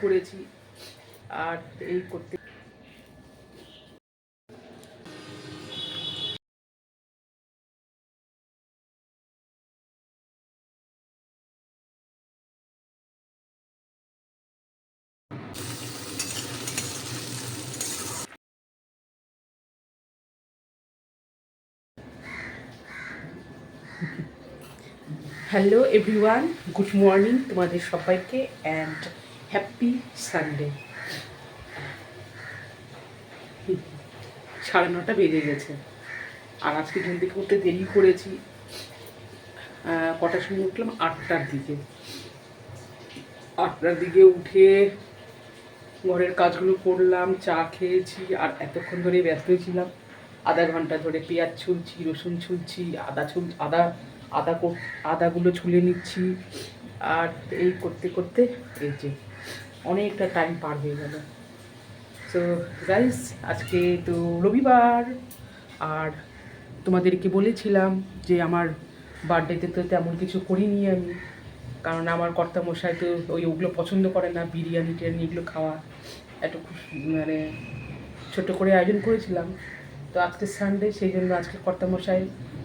করেছি। আর এই করতে হ্যালো এভরিওয়ান, গুড মর্নিং তোমাদের সবাইকে অ্যান্ড হ্যাপি সানডে। 9:30 বেজে গেছে আর আজকে ঘুম থেকে উঠতে দেরি করেছি। কটার সময় উঠলাম? 8টার দিকে। 8টার দিকে উঠে ঘরের কাজগুলো করলাম, চা খেয়েছি আর এতক্ষণ ধরে ব্যস্ত ছিলাম। আধা ঘন্টা ধরে পেঁয়াজ ছুলছি, রসুন ছুলছি, আদা আদাগুলো ছুলে নিচ্ছি। আর এই করতে করতে এই যে অনেকটা টাইম পার হয়ে গেল। সো গাইস, আজকে তো রবিবার। আর তোমাদেরকে বলেছিলাম যে আমার বার্থডেতে তো তেমন কিছু করিনি আমি, কারণ আমার কর্তামশাই তো ওগুলো পছন্দ করে না, বিরিয়ানি টিরিয়ানি এগুলো খাওয়া। একটু খুব মানে ছোটো করে আয়োজন করেছিলাম। তো আজকে সানডে, সেই জন্য আজকে কর্তামশাই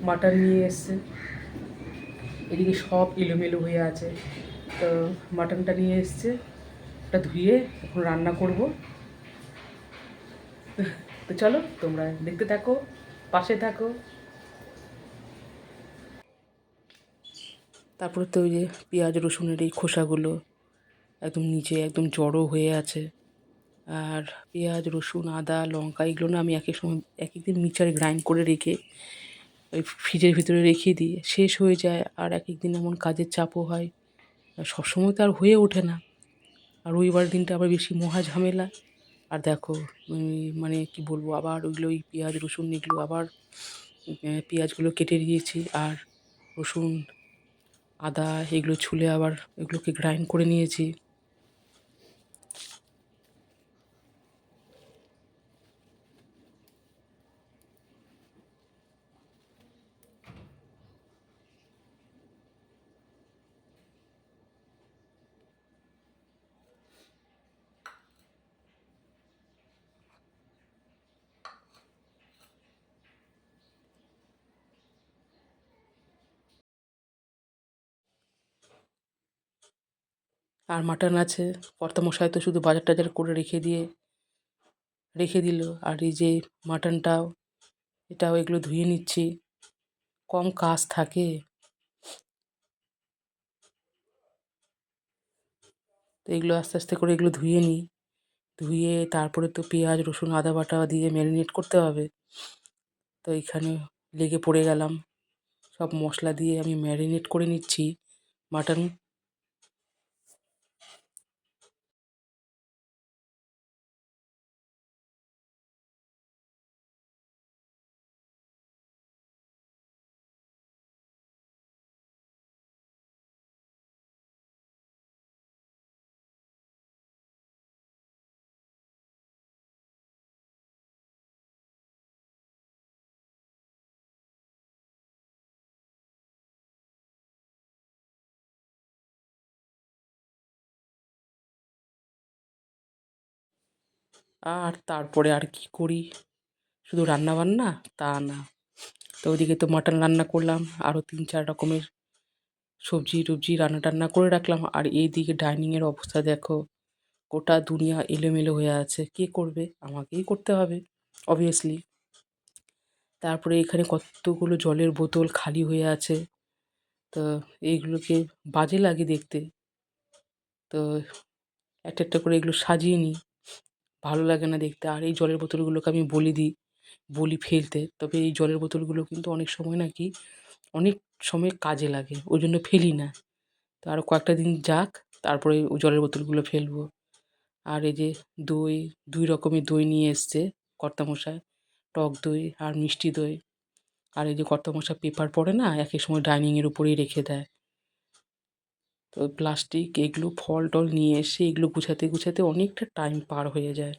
মাটন নিয়ে এসছে। এদিকে সব এলোমেলো হয়ে আছে। তো মাটনটা নিয়ে এসছে, ওটা ধুয়ে এখন রান্না করব। তো চলো তোমরা দেখতে থাকো, পাশে থাকো। তারপরে তো ওই যে পেঁয়াজ রসুনের এই খোসাগুলো একদম নিচে একদম জড়ো হয়ে আছে। আর পেঁয়াজ রসুন আদা লঙ্কা এগুলো না আমি এক এক সময় এক একদিন মিক্সারে গ্রাইন্ড করে রেখে ওই ফ্রিজের ভিতরে রেখে দিই, শেষ হয়ে যায়। আর এক একদিন এমন কাজের চাপও হয়, সবসময় তো আর হয়ে ওঠে না। আর রবিবার দিনটা আবার বেশি মহা ঝামেলা। আর দেখো মানে কি বলবো, আবার ওইগুলো ওই পেঁয়াজ রসুন এগুলো আবার পেঁয়াজগুলো কেটে দিয়েছি আর রসুন আদা এগুলো ছুলে আবার এগুলোকে গ্রাইন্ড করে নিয়েছি। আর মাটন আছে, কর্তামশাই তো শুধু বাজার টাজার করে রেখে দিল। আর এই যে মাটনটাও, এটাও এগুলো ধুয়ে নিচ্ছি, কম কাজ থাকে। তো এগুলো আস্তে আস্তে করে এগুলো ধুয়ে নিই, ধুয়ে তারপরে তো পেঁয়াজ রসুন আদা বাটা দিয়ে ম্যারিনেট করতে হবে। তো এখানে লেগে পড়ে গেলাম, সব মশলা দিয়ে আমি ম্যারিনেট করে নিচ্ছি মাটন। আর তারপরে আর কি করি, শুধু রান্না বান্না তা না। তো ওইদিকে তো মাটন রান্না করলাম, আরও 3-4 রকমের সবজি টবজি রান্না টান্না করে রাখলাম। আর এইদিকে ডাইনিংয়ের অবস্থা দেখো, গোটা দুনিয়া এলোমেলো হয়ে আছে। কে করবে? আমাকেই করতে হবে অবভিয়াসলি। তারপরে এখানে কতগুলো জলের বোতল খালি হয়ে আছে। তো এইগুলোকে বাজে লাগে দেখতে। তো একটা একটা করে এগুলো সাজিয়ে নিই, ভালো লাগে না দেখতে। আর এই জলের বোতলগুলোকে আমি বলি ফেলতে, তবে এই জলের বোতলগুলো কিন্তু অনেক সময় নাকি অনেক সময় কাজে লাগে, ওই জন্য ফেলি না। তো আরও কয়েকটা দিন যাক, তারপরে ওই জলের বোতলগুলো ফেলবো। আর এই যে দই, 2 রকমের দই নিয়ে এসছে কর্তামশাই, টক দই আর মিষ্টি দই। আর এই যে কর্তামশাই পেপার পড়ে না, এক এক সময় ডাইনিংয়ের উপরেই রেখে দেয়। তো প্লাস্টিক এগুলো ফল টল নিয়ে এসে এগুলো গুছাতে গুছাতে অনেকটা টাইম পার হয়ে যায়।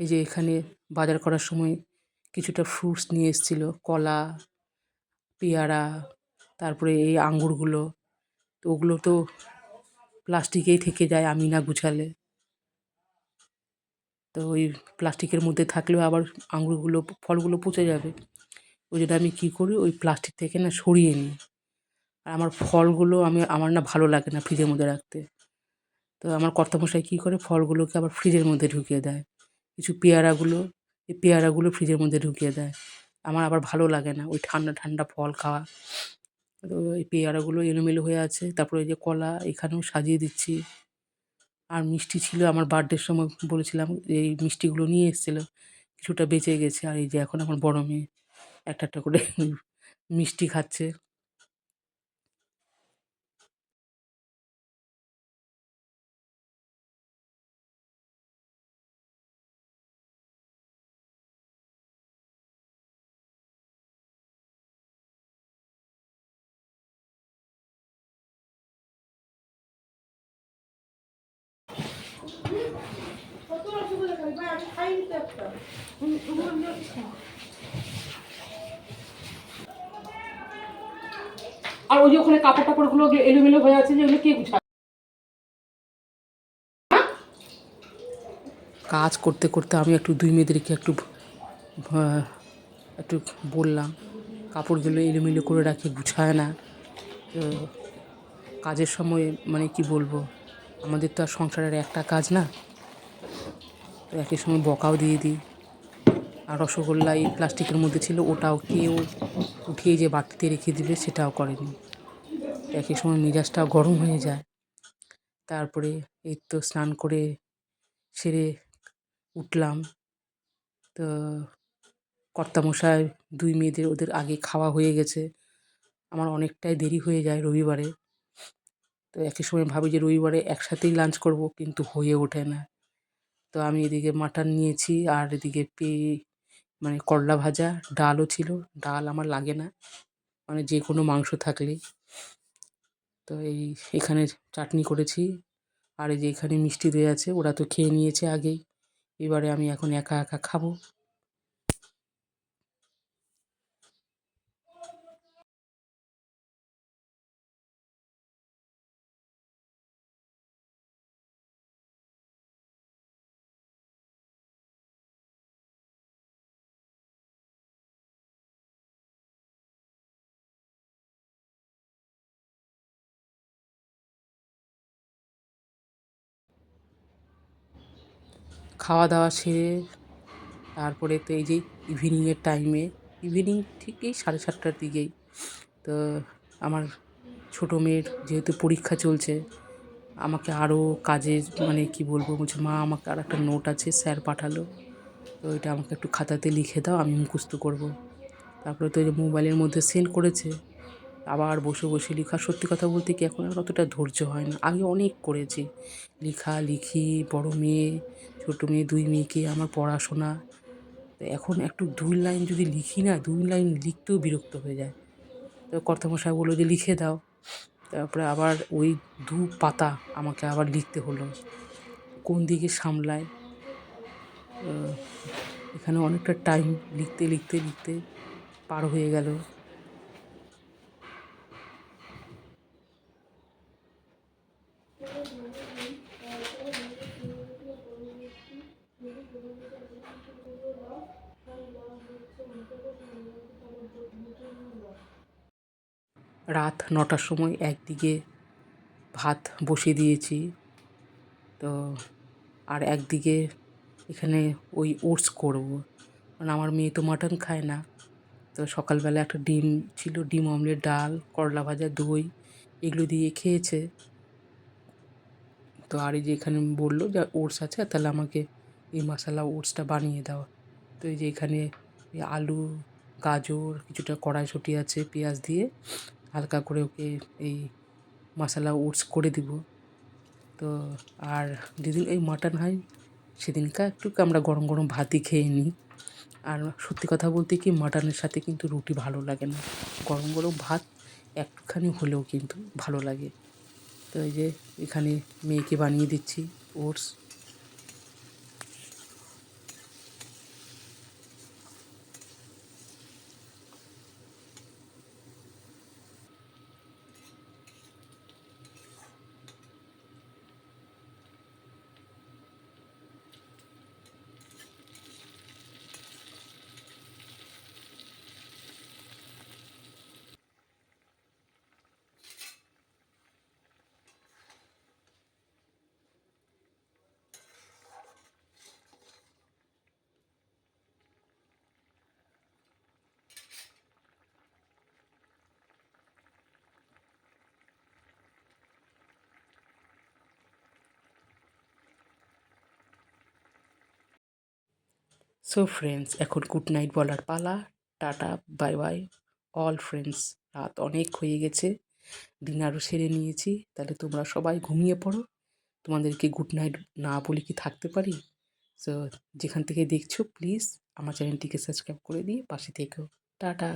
এই যে এখানে বাজার করার সময় কিছুটা ফ্রুটস নিয়ে এসেছিলো, কলা, পেয়ারা, তারপরে এই আঙ্গুরগুলো। তো ওগুলো তো প্লাস্টিকেই থেকে যায় আমি না গুছালে। তো ওই প্লাস্টিকের মধ্যে থাকলেও আবার আঙ্গুরগুলো ফলগুলো পচে যাবে। ওই জন্য আমি কী করি, ওই প্লাস্টিক থেকে না সরিয়ে নিই। আর আমার ফলগুলো আমার না ভালো লাগে না ফ্রিজের মধ্যে রাখতে। তো আমার কর্তামশাই কী করে, ফলগুলোকে আবার ফ্রিজের মধ্যে ঢুকিয়ে দেয়। কিছু এই পেয়ারাগুলো ফ্রিজের মধ্যে ঢুকিয়ে দেয়। আমার আবার ভালো লাগে না ওই ঠান্ডা ঠান্ডা ফল খাওয়া। তো এই পেয়ারাগুলো এলোমেলো হয়ে আছে। তারপরে এই যে কলা এখানেও সাজিয়ে দিচ্ছি। আর মিষ্টি ছিল, আমার বার্থডের সময় বলেছিলাম এই মিষ্টিগুলো নিয়ে এসেছিলো, কিছুটা বেঁচে গেছে। আর এই যে এখন আমার বড় মেয়ে একটা একটা করে মিষ্টি খাচ্ছে। আর ওই যে ওখানে কাপড় টাপড়গুলো এলোমেলো হয়ে আছে, যেগুলো কে গুছায়? কাজ করতে করতে আমি একটু দুই মেয়েদেরকে একটু বললাম, কাপড়গুলো এলোমেলো করে রাখে, গুছায় না। তো কাজের সময় মানে কি বলবো, আমাদের তো আর সংসারের একটা কাজ না। তো একই সময় বকাও দিয়ে দিই। আর রসগোল্লা এই প্লাস্টিকের মধ্যে ছিল, ওটাও কেউ উঠিয়ে যে বাটিতে রেখে দিবে সেটাও করেনি। একই সময় মেজাজটাও গরম হয়ে যায়। তারপরে এই তো স্নান করে সেরে উঠলাম। তো কর্তামশাই দুই মেয়েদের ওদের আগে খাওয়া হয়ে গেছে। আমার অনেকটাই দেরি হয়ে যায় রবিবারে। তো একই সময় ভাবি যে রবিবারে একসাথেই লাঞ্চ করব, কিন্তু হয়ে ওঠে না। তো আমি এদিকে মাটন নিয়েছি, আর এদিকে মানে করলা ভাজা, ডালও ছিল। ডাল আমার লাগে না, মানে যে কোনো মাংস থাকলেই। তো এখানে চাটনি করেছি। আর এই যে এখানে মিষ্টি দই আছে, ওরা তো খেয়ে নিয়েছে আগেই। এবারে আমি এখন একা একা খাবো। খাওয়া দাওয়া সেরে তারপরে তো এই যে ইভিনিংয়ের টাইমে, ইভিনিং ঠিক এই 7:30টার দিকেই তো আমার ছোটো মেয়ের যেহেতু পরীক্ষা চলছে, আমাকে আরও কাজের মানে কি বলবো, বলছে মা আমাকে আর একটা নোট আছে স্যার পাঠালো, তো ওইটা আমাকে একটু খাতাতে লিখে দাও, আমি মুখস্থ করব। তারপরে তো এই যে মোবাইলের মধ্যে সেন্ড করেছে, আবার বসে বসে লেখা। সত্যি কথা বলতে কি, এখন আর অতটা ধৈর্য হয় না। আগে অনেক করেছি, লেখালেখি, বড় মেয়ে, ছোটো মেয়ে, দুই মেয়েকে আমার পড়াশোনা। তো এখন একটু 2 লাইন যদি লিখি না, 2 লাইন লিখতেও বিরক্ত হয়ে যায়। তো কর্তামশাই বললো যে লিখে দাও। তারপরে আবার ওই 2 পাতা আমাকে আবার লিখতে হলো, কোন দিকে সামলায়। এখানে অনেকটা টাইম লিখতে লিখতে লিখতে পার হয়ে গেল। রাত 9টার সময় একদিকে ভাত বসিয়ে দিয়েছি। তো আর একদিকে এখানে ওই ওটস করব, কারণ আমার মেয়ে তো মাটন খায় না। তো সকালবেলা একটা ডিম ছিল, ডিম অমলেট, ডাল, করলা ভাজা, দই, এগুলো দিয়ে খেয়েছে। তো আর এই যে এখানে বললো যে ওটস আছে, তাহলে আমাকে এই মশলা ওটসটা বানিয়ে দাও। তো এই যে এখানে এই আলু, গাজর, কিছুটা কড়াইশুঁটি আছে, পেঁয়াজ দিয়ে হালকা করে ওকে এই মশলা ওটস করে দিব। তো আর যেদিন এই মাটন হয় সেদিনকা একটু আমরা গরম গরম ভাতই খেয়ে নিই। আর সত্যি কথা বলতে কি, মাটনের সাথে কিন্তু রুটি ভালো লাগে না, গরম গরম ভাত একটুখানি হলেও কিন্তু ভালো লাগে। তো এই যে এখানে মেয়েকে বানিয়ে দিচ্ছি ওটস। সো ফ্রেন্ডস, এখন গুড নাইট বলার পালা। Tata, bye bye all friends. রাত অনেক হয়ে গেছে, ডিনারও সেরে নিয়েছি। তাহলে তোমরা সবাই ঘুমিয়ে পড়ো। তোমাদেরকে গুড নাইট না বলে কি থাকতে পারি? সো যেখান থেকে দেখছো প্লিজ আমার চ্যানেলটিকে সাবস্ক্রাইব করে দিয়ে পাশে থেকো। টাটা।